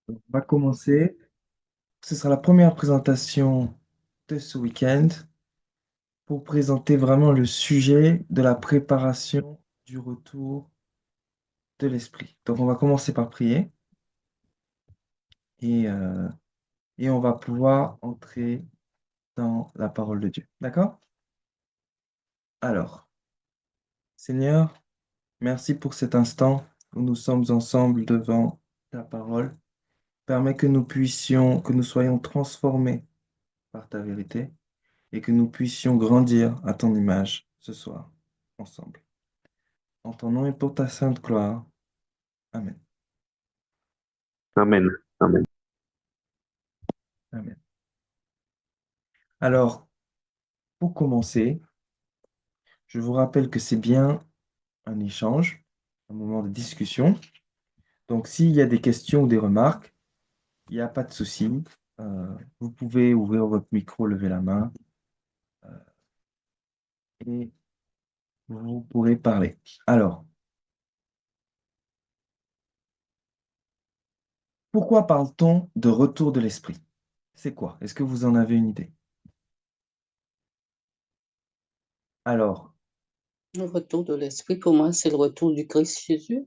On va commencer. Ce sera la première présentation de ce week-end pour présenter vraiment le sujet de la préparation du retour de l'esprit. Donc, on va commencer par prier et, euh, et on va pouvoir entrer dans la parole de Dieu. D'accord? Alors, Seigneur, merci pour cet instant où nous sommes ensemble devant ta parole. Permets que nous puissions, que nous soyons transformés par ta vérité et que nous puissions grandir à ton image ce soir, ensemble. En ton nom et pour ta sainte gloire. Amen. Amen. Amen. Amen. Alors, pour commencer, je vous rappelle que c'est bien un échange, un moment de discussion. Donc, s'il y a des questions ou des remarques, il n'y a pas de souci. Vous pouvez ouvrir votre micro, lever la main et vous pourrez parler. Alors, pourquoi parle-t-on de retour de l'esprit? C'est quoi? Est-ce que vous en avez une idée? Alors, Le retour de l'esprit, pour moi, c'est le retour du Christ Jésus.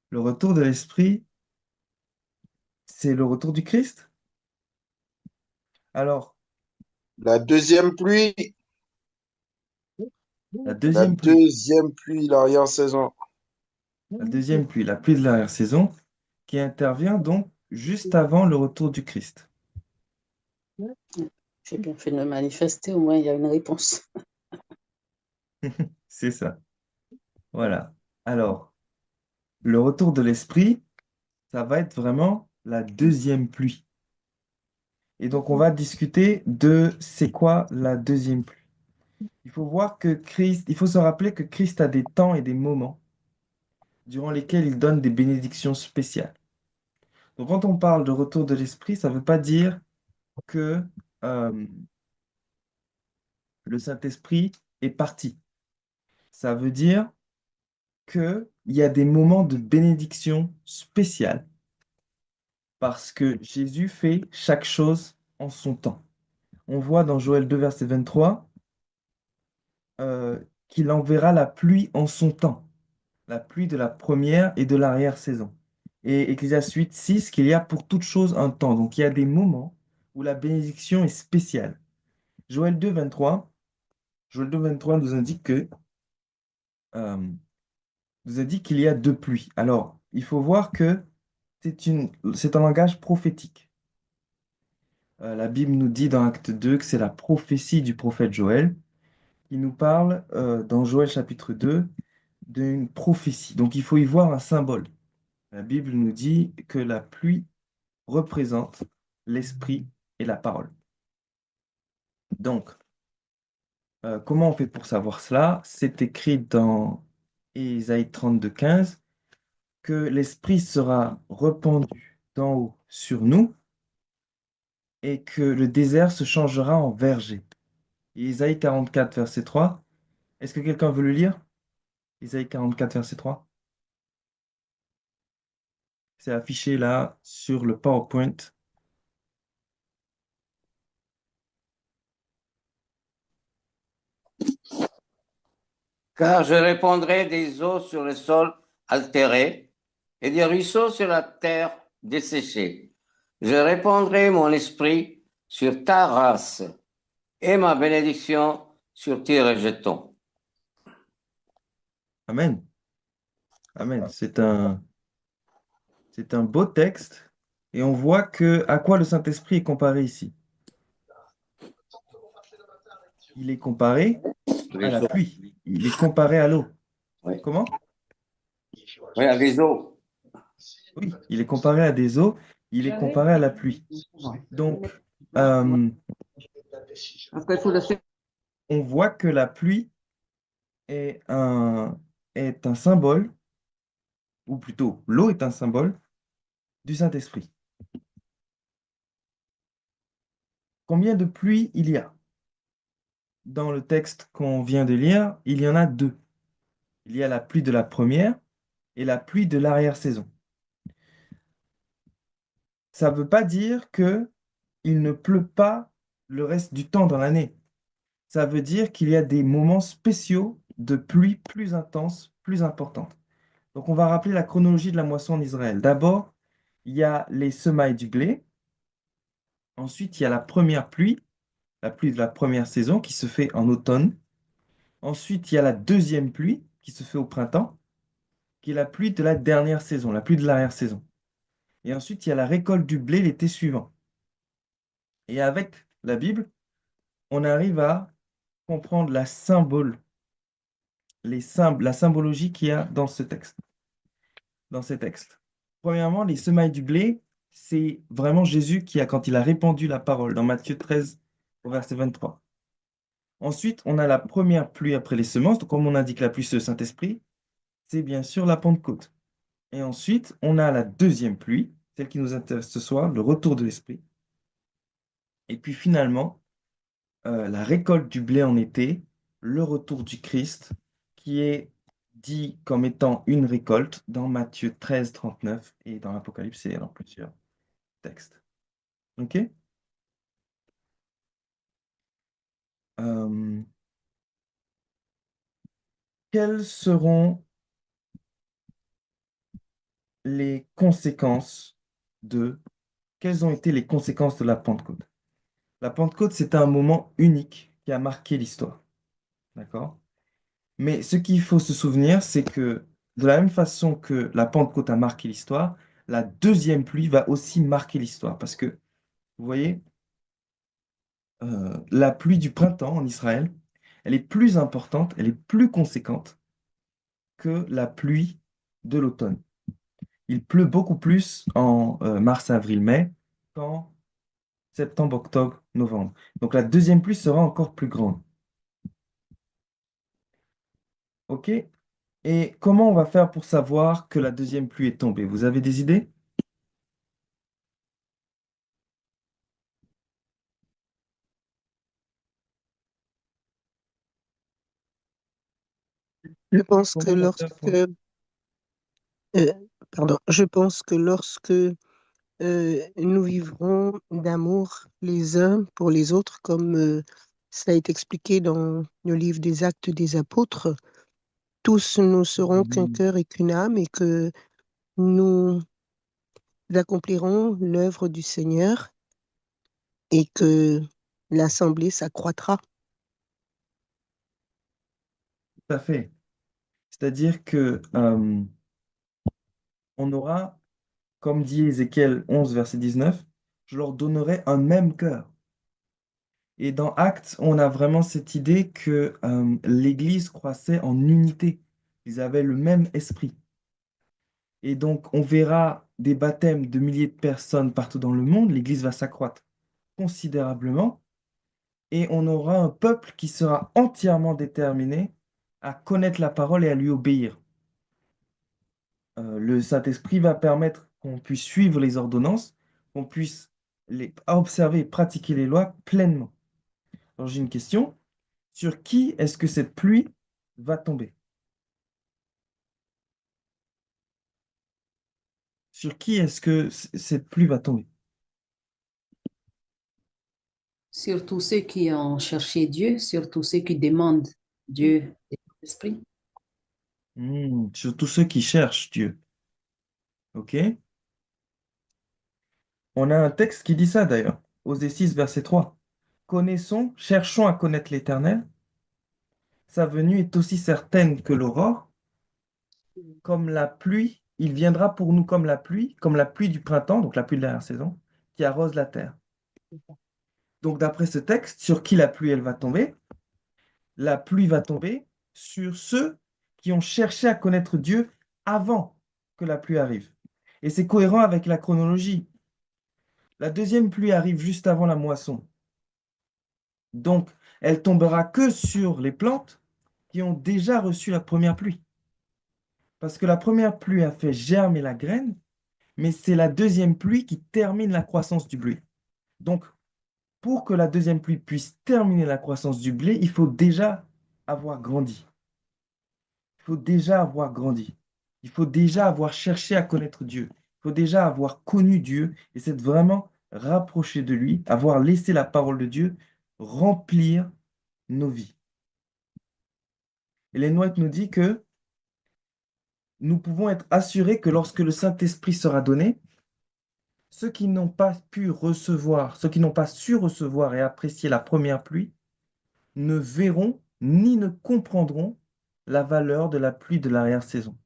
le retour de l'esprit, c'est le retour du Christ? Alors, La deuxième pluie, la la deuxième pluie, deuxième pluie, l'arrière-saison. la deuxième pluie, la pluie de l'arrière-saison, qui intervient donc juste avant le retour du Christ. J'ai bien fait de me manifester, au moins il y a une réponse. C'est ça. Voilà. Alors, le retour de l'esprit, ça va être vraiment la deuxième pluie. Et donc, on va discuter de c'est quoi la deuxième pluie. Il faut voir que Christ, il faut se rappeler que Christ a des temps et des moments durant lesquels il donne des bénédictions spéciales. Donc, quand on parle de retour de l'esprit, ça ne veut pas dire que euh, le Saint-Esprit est parti. Ça veut dire qu'il y a des moments de bénédiction spéciale parce que Jésus fait chaque chose en son temps. On voit dans Joël 2, verset 23, qu'il enverra la pluie en son temps, la pluie de la première et de l'arrière-saison. Et Ecclésiaste 8, 6, qu'il y a pour toute chose un temps. Donc il y a des moments où la bénédiction est spéciale. Joël 2, 23, Joël 2, 23 nous indique que euh, nous a dit qu'il y a deux pluies. Alors, il faut voir que c'est un langage prophétique. La Bible nous dit dans Acte 2 que c'est la prophétie du prophète Joël qui nous parle dans Joël chapitre 2 d'une prophétie. Donc, il faut y voir un symbole. La Bible nous dit que la pluie représente l'esprit et la parole. Donc, comment on fait pour savoir cela? C'est écrit dans Ésaïe 32, 15 que l'esprit sera répandu d'en haut sur nous et que le désert se changera en verger. Et Isaïe 44, verset 3. Est-ce que quelqu'un veut le lire? Isaïe 44, verset 3. C'est affiché là sur le PowerPoint. Car je répandrai des eaux sur le sol altéré et des ruisseaux sur la terre desséchée. Je répandrai mon esprit sur ta race et ma bénédiction sur tes rejetons. Amen. Amen. C'est un beau texte et on voit que à quoi le Saint-Esprit est comparé ici. Il est comparé à la Réseau. pluie. Il est comparé à l'eau. Oui, Comment? oui, à des eaux. Oui, il est comparé à des eaux. Il est comparé à la pluie. Donc, euh, Après, il faut laisser. on voit que la pluie est un symbole, ou plutôt l'eau est un symbole du Saint-Esprit. Combien de pluies il y a? Dans le texte qu'on vient de lire, il y en a deux. Il y a la pluie de la première et la pluie de l'arrière-saison. ça ne veut pas dire que il ne pleut pas le reste du temps dans l'année. Ça veut dire qu'il y a des moments spéciaux de pluie plus intenses, plus importantes. Donc, on va rappeler la chronologie de la moisson en Israël. D'abord, il y a les semailles du blé. Ensuite, il y a la première pluie, la pluie de la première saison qui se fait en automne. Ensuite, il y a la deuxième pluie qui se fait au printemps, qui est la pluie de la dernière saison, la pluie de l'arrière-saison. Et ensuite, il y a la récolte du blé l'été suivant. Et avec la Bible, on arrive à comprendre la symbologie qu'il y a dans ce texte, dans ces textes. Premièrement, les semailles du blé, c'est vraiment Jésus quand il a répandu la parole dans Matthieu 13 au verset 23. Ensuite, on a la première pluie après les semences. Donc, comme on indique la pluie, c'est le Saint-Esprit. C'est bien sûr la Pentecôte. Et ensuite, on a la deuxième pluie, celle qui nous intéresse ce soir, le retour de l'Esprit. Et puis finalement, la récolte du blé en été, le retour du Christ, qui est dit comme étant une récolte dans Matthieu 13, 39 et dans l'Apocalypse et dans plusieurs textes. OK? Euh, quelles seront les conséquences de... Quelles ont été les conséquences de la Pentecôte? La Pentecôte, c'est un moment unique qui a marqué l'histoire. D'accord? Mais ce qu'il faut se souvenir, c'est que de la même façon que la Pentecôte a marqué l'histoire, la deuxième pluie va aussi marquer l'histoire. Parce que, vous voyez, la pluie du printemps en Israël, elle est plus importante, elle est plus conséquente que la pluie de l'automne. Il pleut beaucoup plus en mars, avril, mai qu'en septembre, octobre, novembre. Donc la deuxième pluie sera encore plus grande. OK? Et comment on va faire pour savoir que la deuxième pluie est tombée? Vous avez des idées? Je pense que Comment on va faire pour... je pense que lorsque nous vivrons d'amour les uns pour les autres, comme cela est expliqué dans le livre des Actes des Apôtres, tous nous serons qu'un Mhm. cœur et qu'une âme et que nous accomplirons l'œuvre du Seigneur et que l'Assemblée s'accroîtra. Tout à fait. C'est-à-dire que on aura, comme dit Ézéchiel 11, verset 19, je leur donnerai un même cœur. Et dans Actes, on a vraiment cette idée que l'Église croissait en unité. Ils avaient le même esprit. Et donc, on verra des baptêmes de milliers de personnes partout dans le monde. L'Église va s'accroître considérablement. Et on aura un peuple qui sera entièrement déterminé à connaître la parole et à lui obéir. Le Saint-Esprit va permettre qu'on puisse suivre les ordonnances, qu'on puisse observer et pratiquer les lois pleinement. Alors j'ai une question. Sur qui est-ce que cette pluie va tomber? Sur qui est-ce que cette pluie va tomber? Sur tous ceux qui ont cherché Dieu, sur tous ceux qui demandent Dieu et l'Esprit. Sur tous ceux qui cherchent Dieu. OK? On a un texte qui dit ça d'ailleurs. Osée 6, verset 3. Connaissons, cherchons à connaître l'Éternel. Sa venue est aussi certaine que l'aurore, comme la pluie. Il viendra pour nous comme la pluie du printemps, donc la pluie de la saison, qui arrose la terre. Donc d'après ce texte, sur qui la pluie elle va tomber? La pluie va tomber sur ceux qui ont cherché à connaître Dieu avant que la pluie arrive. Et c'est cohérent avec la chronologie. La deuxième pluie arrive juste avant la moisson. Donc, elle tombera que sur les plantes qui ont déjà reçu la première pluie. Parce que la première pluie a fait germer la graine, mais c'est la deuxième pluie qui termine la croissance du blé. Donc, pour que la deuxième pluie puisse terminer la croissance du blé, il faut déjà avoir grandi. Il faut déjà avoir grandi. Il faut déjà avoir cherché à connaître Dieu. Il faut déjà avoir connu Dieu et s'être vraiment rapproché de lui, avoir laissé la parole de Dieu remplir nos vies. Ellen White nous dit que nous pouvons être assurés que lorsque le Saint-Esprit sera donné, ceux qui n'ont pas pu recevoir, ceux qui n'ont pas su recevoir et apprécier la première pluie, ne verront ni ne comprendront la valeur de la pluie de l'arrière-saison.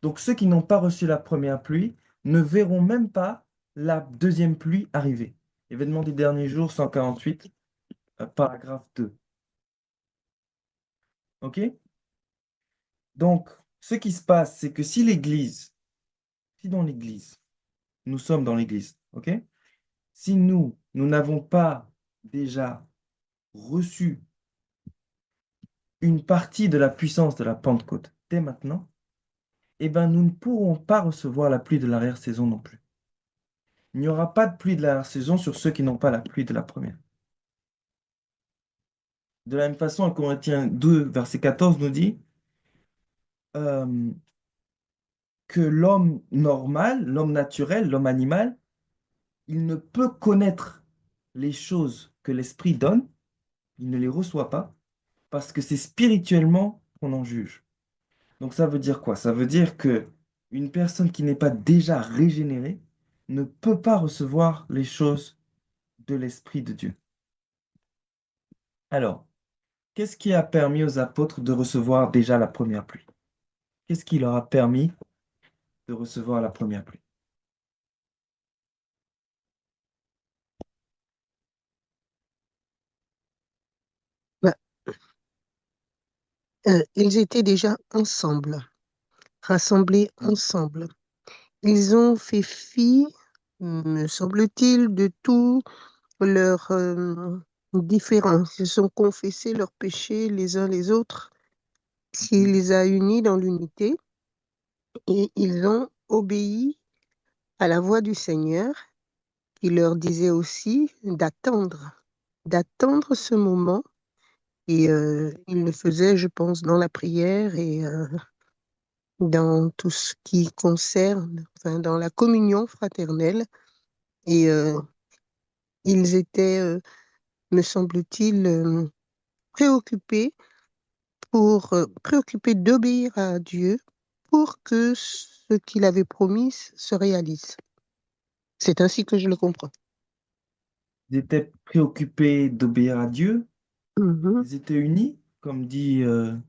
Donc ceux qui n'ont pas reçu la première pluie ne verront même pas la deuxième pluie arriver. Événement des derniers jours, 148, paragraphe 2. OK? Donc, ce qui se passe, c'est que si dans l'Église, nous sommes dans l'Église, OK? Si nous n'avons pas déjà reçu une partie de la puissance de la Pentecôte dès maintenant, eh ben, nous ne pourrons pas recevoir la pluie de l'arrière-saison non plus. Il n'y aura pas de pluie de l'arrière-saison sur ceux qui n'ont pas la pluie de la première. De la même façon, 1 Corinthiens 2, verset 14 nous dit euh, que l'homme normal, l'homme naturel, l'homme animal, il ne peut connaître les choses que l'Esprit donne, il ne les reçoit pas, parce que c'est spirituellement qu'on en juge. Donc ça veut dire quoi? Ça veut dire que une personne qui n'est pas déjà régénérée ne peut pas recevoir les choses de l'Esprit de Dieu. Alors, qu'est-ce qui a permis aux apôtres de recevoir déjà la première pluie? Qu'est-ce qui leur a permis de recevoir la première pluie? Bah, ils étaient déjà ensemble, rassemblés ensemble. Ils ont fait fi, me semble-t-il, de tous leurs différences. Ils ont confessé leurs péchés les uns les autres, qui les a unis dans l'unité, et ils ont obéi à la voix du Seigneur, qui leur disait aussi d'attendre ce moment. Et ils le faisaient, je pense, dans la prière et dans tout ce qui concerne, enfin, dans la communion fraternelle. Et ils étaient, me semble-t-il, préoccupés préoccupés d'obéir à Dieu pour que ce qu'il avait promis se réalise. C'est ainsi que je le comprends. Ils étaient préoccupés d'obéir à Dieu, Mhm. ils étaient unis, comme dit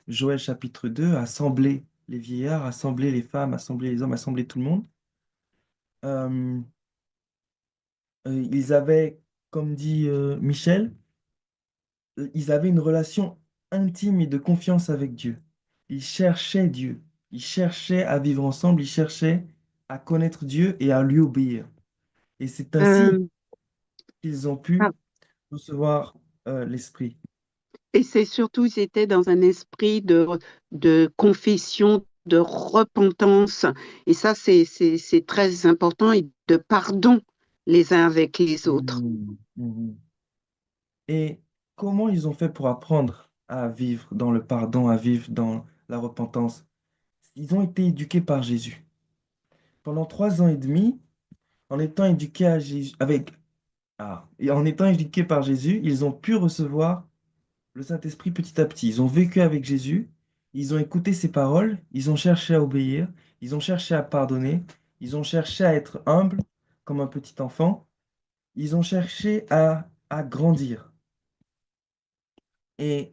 Joël chapitre 2, assembler les vieillards, assembler les femmes, assembler les hommes, assembler tout le monde. Euh, ils avaient, comme dit Michel, ils avaient une relation intime et de confiance avec Dieu. Ils cherchaient Dieu. Ils cherchaient à vivre ensemble. Ils cherchaient à connaître Dieu et à lui obéir. Et c'est ainsi Euh, qu'ils ont pu ah, recevoir l'Esprit. et c'est surtout, ils étaient dans un esprit de confession, de repentance. Et ça, c'est très important, et de pardon les uns avec les autres. Mhm, mhm. Et comment ils ont fait pour apprendre à vivre dans le pardon, à vivre dans la repentance? Ils ont été éduqués par Jésus. Pendant 3 ans et demi, en étant éduqués à Jésus, et en étant éduqués par Jésus, ils ont pu recevoir le Saint-Esprit petit à petit. Ils ont vécu avec Jésus, ils ont écouté ses paroles, ils ont cherché à obéir, ils ont cherché à pardonner, ils ont cherché à être humbles comme un petit enfant, ils ont cherché à grandir. Et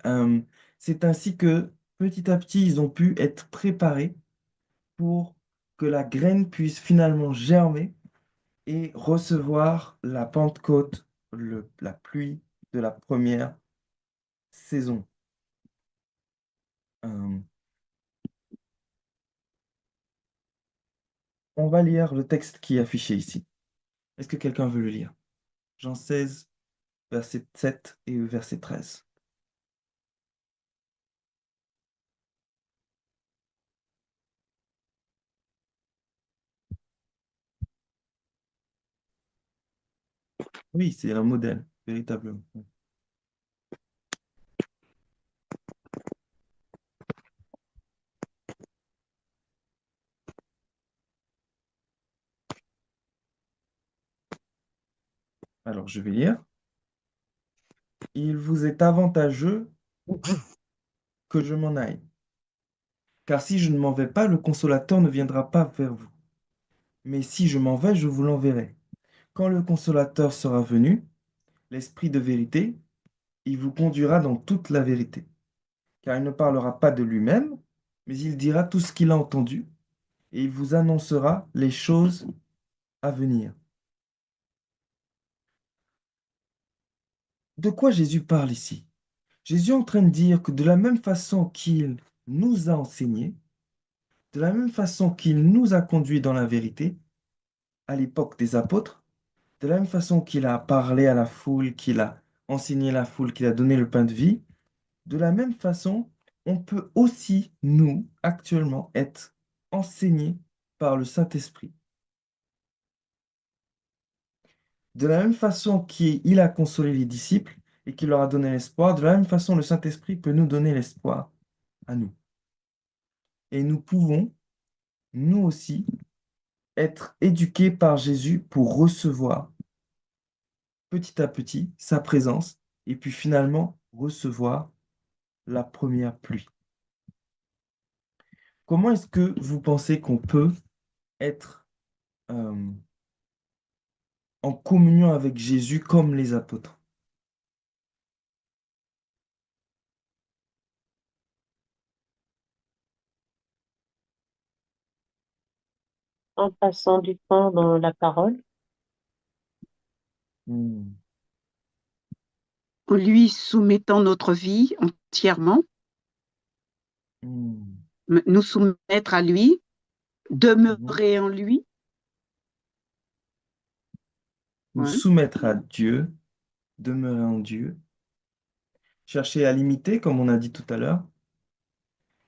c'est ainsi que petit à petit, ils ont pu être préparés pour que la graine puisse finalement germer et recevoir la Pentecôte, la pluie de la première saison. Euh, on va lire le texte qui est affiché ici. Est-ce que quelqu'un veut le lire? Jean 16, verset 7 et verset 13. Oui, c'est un modèle, véritablement. Alors, je vais lire. Il vous est avantageux que je m'en aille. Car si je ne m'en vais pas, le consolateur ne viendra pas vers vous. Mais si je m'en vais, je vous l'enverrai. Quand le consolateur sera venu, l'Esprit de vérité, il vous conduira dans toute la vérité. Car il ne parlera pas de lui-même, mais il dira tout ce qu'il a entendu, et il vous annoncera les choses à venir. De quoi Jésus parle ici? Jésus est en train de dire que de la même façon qu'il nous a enseigné, de la même façon qu'il nous a conduits dans la vérité, à l'époque des apôtres, de la même façon qu'il a parlé à la foule, qu'il a enseigné la foule, qu'il a donné le pain de vie, de la même façon, on peut aussi, nous, actuellement, être enseignés par le Saint-Esprit. De la même façon qu'il a consolé les disciples et qu'il leur a donné l'espoir, de la même façon, le Saint-Esprit peut nous donner l'espoir à nous. Et nous pouvons, nous aussi, être éduqués par Jésus pour recevoir petit à petit sa présence et puis finalement recevoir la première pluie. Comment est-ce que vous pensez qu'on peut être en communion avec Jésus comme les apôtres? En passant du temps dans la parole, Hmm. En lui soumettant notre vie entièrement, Hmm. nous soumettre à lui, Mhm. demeurer en lui. Nous Ouais. soumettre à Dieu, demeurer en Dieu, chercher à l'imiter, comme on a dit tout à l'heure,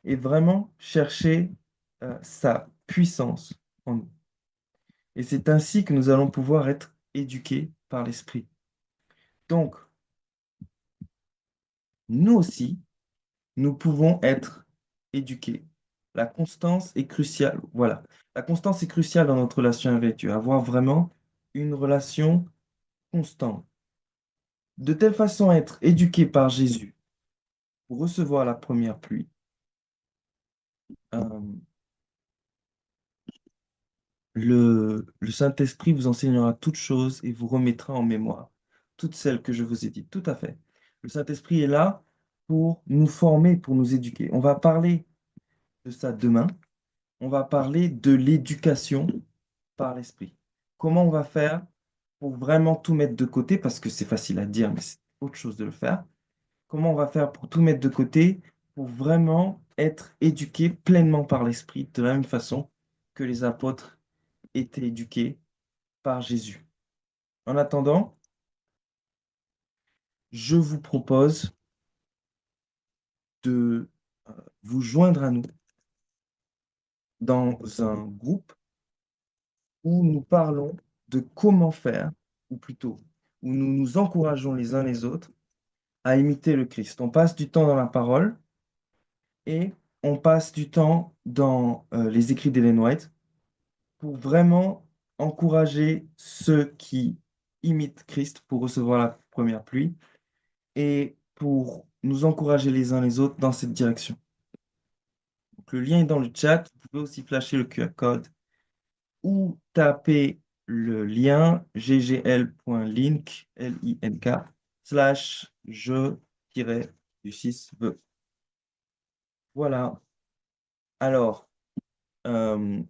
et vraiment chercher sa puissance en nous. Et c'est ainsi que nous allons pouvoir être éduqués par l'Esprit. Donc, nous aussi, nous pouvons être éduqués. La constance est cruciale. Voilà. La constance est cruciale dans notre relation avec Dieu. Avoir vraiment une relation constante. De telle façon à être éduqué par Jésus pour recevoir la première pluie. Euh, le Saint-Esprit vous enseignera toutes choses et vous remettra en mémoire toutes celles que je vous ai dites. Tout à fait. Le Saint-Esprit est là pour nous former, pour nous éduquer. On va parler de ça demain. On va parler de l'éducation par l'Esprit. Comment on va faire pour vraiment tout mettre de côté, parce que c'est facile à dire, mais c'est autre chose de le faire. Comment on va faire pour tout mettre de côté, pour vraiment être éduqué pleinement par l'Esprit, de la même façon que les apôtres étaient éduqués par Jésus. En attendant, je vous propose de vous joindre à nous dans un groupe où nous parlons de comment faire, ou plutôt, où nous nous encourageons les uns les autres à imiter le Christ. On passe du temps dans la parole et on passe du temps dans les écrits d'Ellen White pour vraiment encourager ceux qui imitent Christ pour recevoir la première pluie et pour nous encourager les uns les autres dans cette direction. Donc, le lien est dans le chat. Vous pouvez aussi flasher le QR code ou taper le lien ggl.link, L-I-N-K, slash je-du-6-veux. Voilà. Alors,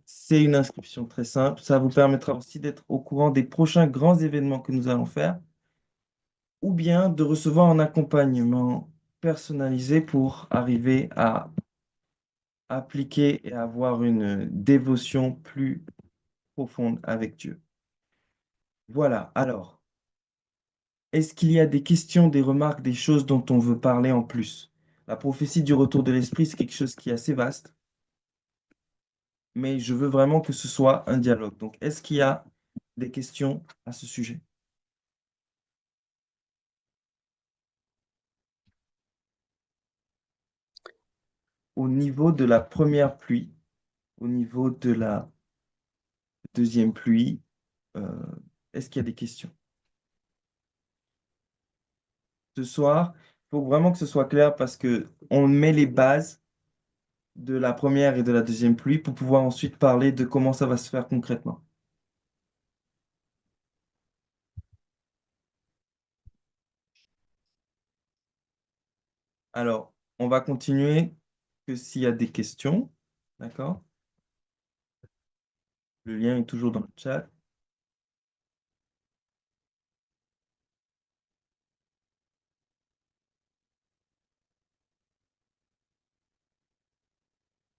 c'est une inscription très simple. Ça vous permettra aussi d'être au courant des prochains grands événements que nous allons faire ou bien de recevoir un accompagnement personnalisé pour arriver à appliquer et avoir une dévotion plus profonde avec Dieu. Voilà, alors, est-ce qu'il y a des questions, des remarques, des choses dont on veut parler en plus? La prophétie du retour de l'Esprit, c'est quelque chose qui est assez vaste, mais je veux vraiment que ce soit un dialogue. Donc, est-ce qu'il y a des questions à ce sujet? Au niveau de la première pluie, au niveau de la deuxième pluie, est-ce qu'il y a des questions? ce soir. Il faut vraiment que ce soit clair parce que on met les bases de la première et de la deuxième pluie pour pouvoir ensuite parler de comment ça va se faire concrètement. Alors, on va continuer que s'il y a des questions, d'accord? Le lien est toujours dans le chat.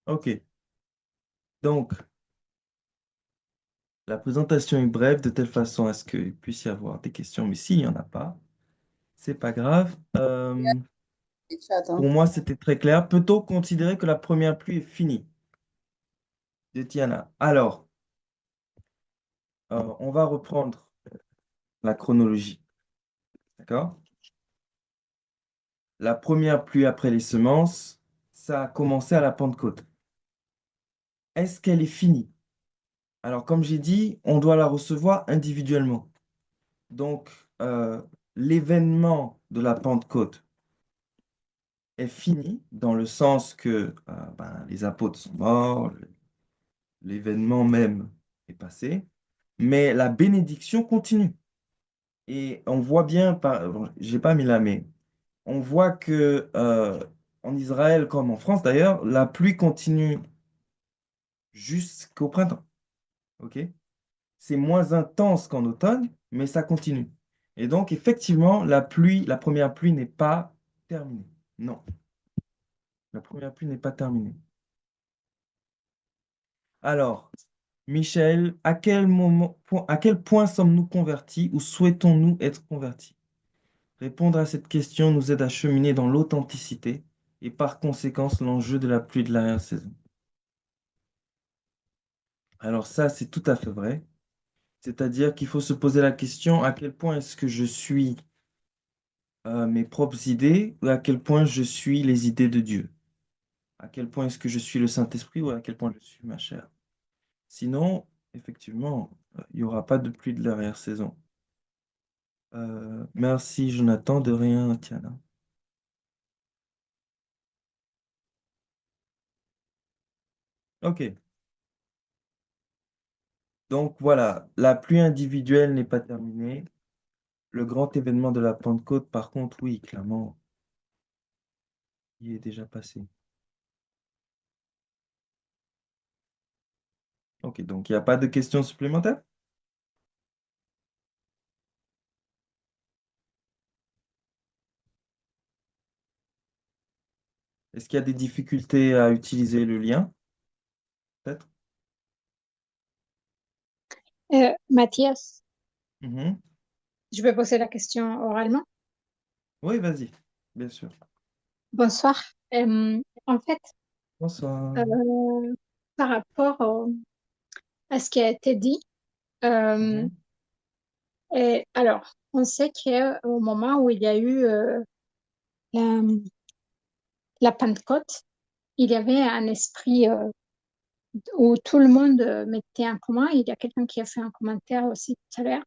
OK. Donc, la présentation est brève de telle façon à ce qu'il puisse y avoir des questions, mais s'il n'y en a pas, c'est pas grave. Les chats, hein. Pour moi, c'était très clair. Peut-on considérer que la première pluie est finie? De Tiana. Alors, on va reprendre la chronologie. D'accord? La première pluie après les semences, ça a commencé à la Pentecôte. Est-ce qu'elle est finie? Alors, comme j'ai dit, on doit la recevoir individuellement. Donc, l'événement de la Pentecôte est fini dans le sens que les apôtres sont morts, l'événement même est passé, mais la bénédiction continue. Et on voit bien, bon, j'ai pas mis là, mais on voit que en Israël comme en France d'ailleurs, la pluie continue jusqu'au printemps. Ok? C'est moins intense qu'en automne, mais ça continue. Et donc effectivement, la pluie, la première pluie n'est pas terminée. Non, la première pluie n'est pas terminée. Alors, Michel, à quel point sommes-nous convertis ou souhaitons-nous être convertis? Répondre à cette question nous aide à cheminer dans l'authenticité et par conséquence l'enjeu de la pluie de l'arrière-saison. Alors ça, c'est tout à fait vrai. C'est-à-dire qu'il faut se poser la question à quel point est-ce que je suis mes propres idées ou à quel point je suis les idées de Dieu. À quel point est-ce que je suis le Saint-Esprit ou à quel point je suis ma chair. Sinon, effectivement, il n'y aura pas de pluie de l'arrière-saison. Merci Jonathan, de rien, Tiana. Ok. Donc voilà, la pluie individuelle n'est pas terminée. Le grand événement de la Pentecôte, par contre, oui, clairement, il est déjà passé. Ok, donc il n'y a pas de questions supplémentaires? Est-ce qu'il y a des difficultés à utiliser le lien, peut-être? Mathias, Mhm. je peux poser la question oralement. Oui, vas-y, bien sûr. Bonsoir. En fait, Bonsoir. par rapport à ce qui a été dit, Mhm. alors, on sait qu'au moment où il y a eu la, la Pentecôte, il y avait un esprit où tout le monde mettait en commun. Il y a quelqu'un qui a fait un commentaire aussi tout à l'heure.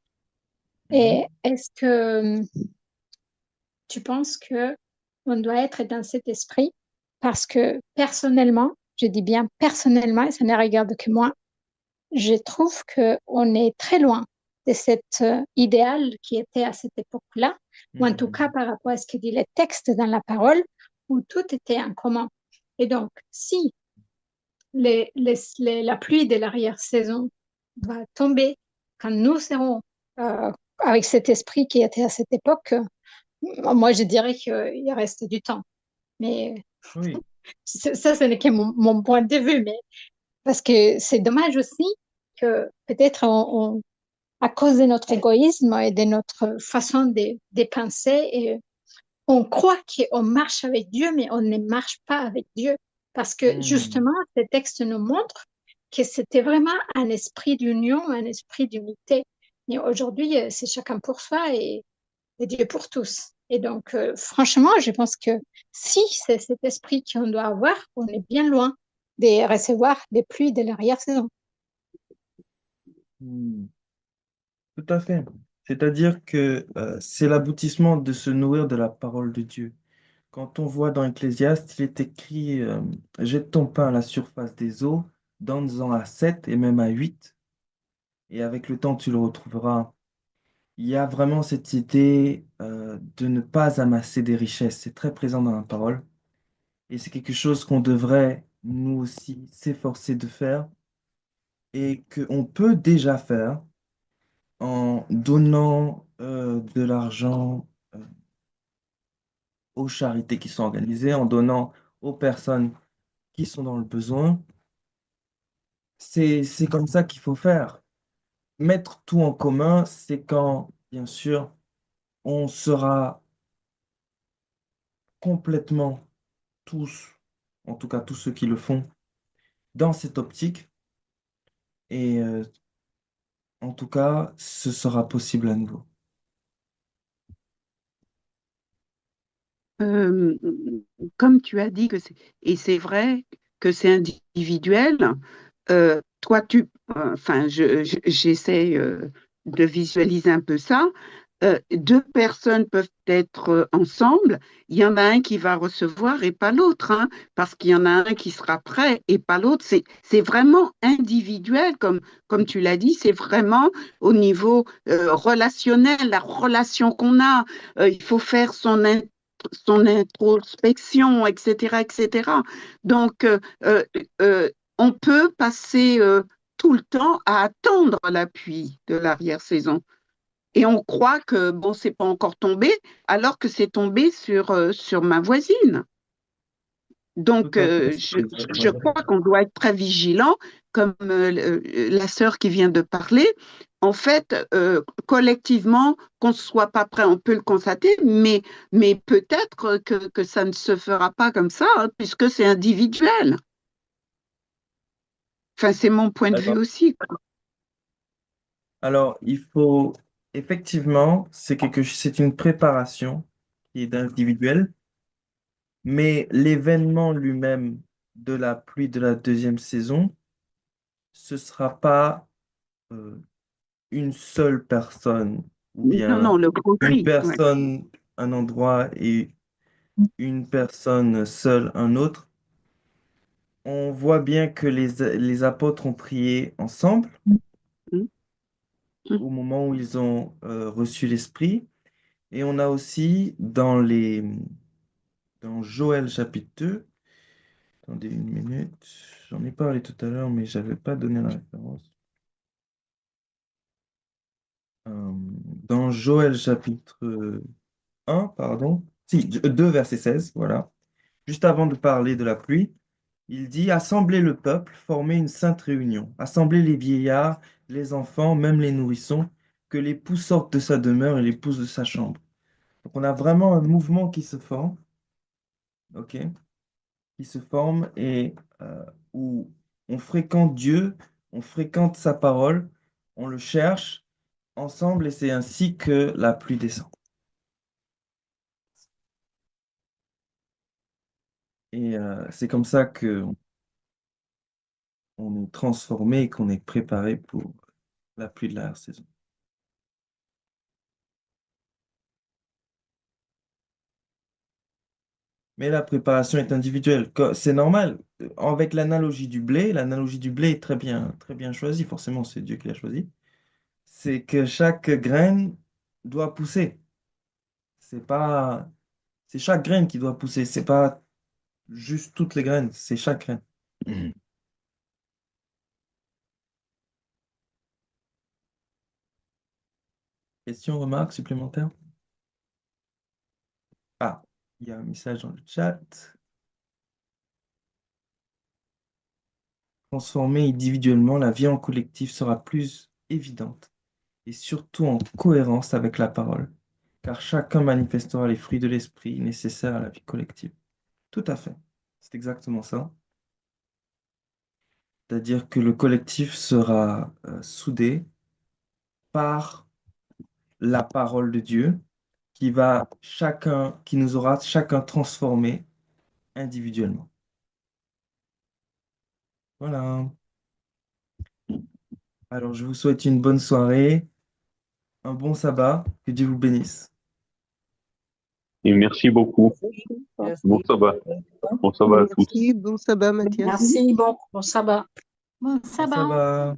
Et Mhm. est-ce que tu penses que on doit être dans cet esprit? Parce que personnellement, je dis bien personnellement, et ça ne regarde que moi, je trouve qu'on est très loin de cet idéal qui était à cette époque-là, ou en tout cas Mhm. par rapport à ce que dit les textes dans la parole, où tout était en commun. Et donc, si la pluie de l'arrière-saison va tomber quand nous serons avec cet esprit qui était à cette époque, moi, je dirais qu'il reste du temps. Mais Oui. ça, ce n'est que mon point de vue. Mais parce que c'est dommage aussi que peut-être à cause de notre égoïsme et de notre façon de penser, et on croit qu'on marche avec Dieu, mais on ne marche pas avec Dieu. Parce que Mhm. justement, ces textes nous montrent que c'était vraiment un esprit d'union, un esprit d'unité. Mais aujourd'hui, c'est chacun pour soi et Dieu pour tous. Et donc, franchement, je pense que si c'est cet esprit qu'on doit avoir, on est bien loin de recevoir des pluies de l'arrière-saison. Mhm. Tout à fait. C'est-à-dire que c'est l'aboutissement de se nourrir de la parole de Dieu. Quand on voit dans Ecclésiaste, il est écrit jette ton pain à la surface des eaux, donne-en à 7 et même à 8, et avec le temps tu le retrouveras. Il y a vraiment cette idée de ne pas amasser des richesses. C'est très présent dans la parole. Et c'est quelque chose qu'on devrait, nous aussi, s'efforcer de faire et qu'on peut déjà faire en donnant de l'argent aux charités qui sont organisées, en donnant aux personnes qui sont dans le besoin. C'est comme ça qu'il faut faire. Mettre tout en commun, c'est quand, bien sûr, on sera complètement tous, en tout cas tous ceux qui le font, dans cette optique. Et en tout cas, ce sera possible à nouveau. Euh, Comme tu as dit et c'est vrai que c'est individuel, toi, enfin, j'essaie de visualiser un peu ça. Deux personnes peuvent être ensemble. Il y en a un qui va recevoir et pas l'autre, hein, parce qu'il y en a un qui sera prêt et pas l'autre. C'est vraiment individuel, comme tu l'as dit, c'est vraiment au niveau relationnel, la relation qu'on a. Il faut faire son introspection, etc., etc. Donc, on peut passer tout le temps à attendre l'appui de l'arrière-saison. Et on croit que, bon, c'est pas encore tombé, alors que c'est tombé sur ma voisine. Tout Donc, à fait, je crois qu'on doit être très vigilant, comme la sœur qui vient de parler. En fait, collectivement, qu'on ne soit pas prêt, on peut le constater, mais peut-être que ça ne se fera pas comme ça, hein, puisque c'est individuel. Enfin, c'est mon point de vue alors, aussi, quoi. alors, il faut effectivement, c'est une préparation qui est individuelle, mais l'événement lui-même de la pluie de la deuxième saison, ce sera pas euh, une seule personne ou Non, non, bien le Grand une Prix, ouais. personne un endroit et une personne seule un autre. On voit bien que les apôtres ont prié ensemble Mm, mm, au moment où ils ont reçu l'Esprit. Et on a aussi dans Joël chapitre 2, attendez une minute, j'en ai parlé tout à l'heure, mais j'avais pas donné la référence. Dans Joël chapitre 1, pardon, si, 2 verset 16, voilà. Juste avant de parler de la pluie, il dit, assemblez le peuple, formez une sainte réunion, assemblez les vieillards, les enfants, même les nourrissons, que l'époux sorte de sa demeure et l'épouse de sa chambre. Donc on a vraiment un mouvement qui se forme, ok, qui se forme et où on fréquente Dieu, on fréquente sa parole, on le cherche ensemble et c'est ainsi que la pluie descend. Et c'est comme ça que on est transformé et qu'on est préparé pour la pluie de la saison. Mais la préparation est individuelle. C'est normal. Avec l'analogie du blé est très bien choisie. Forcément, c'est Dieu qui l'a choisi. C'est que chaque graine doit pousser. C'est pas, c'est chaque graine qui doit pousser. C'est pas juste toutes les graines. C'est chaque graine. Mhm. Question, remarque supplémentaire? Ah, il y a un message dans le chat. Transformer individuellement, la vie en collectif sera plus évidente et surtout en cohérence avec la parole, car chacun manifestera les fruits de l'esprit nécessaires à la vie collective. Tout à fait. C'est exactement ça. C'est-à-dire que le collectif sera soudé par la parole de Dieu qui nous aura chacun transformés individuellement. Voilà. Alors, je vous souhaite une bonne soirée. un bon sabbat. Que Dieu vous bénisse. Et merci beaucoup. Merci. Bon sabbat. Bon sabbat à tous. Merci, bon sabbat Mathias. Merci, bon sabbat. Bon Bon sabbat. sabbat.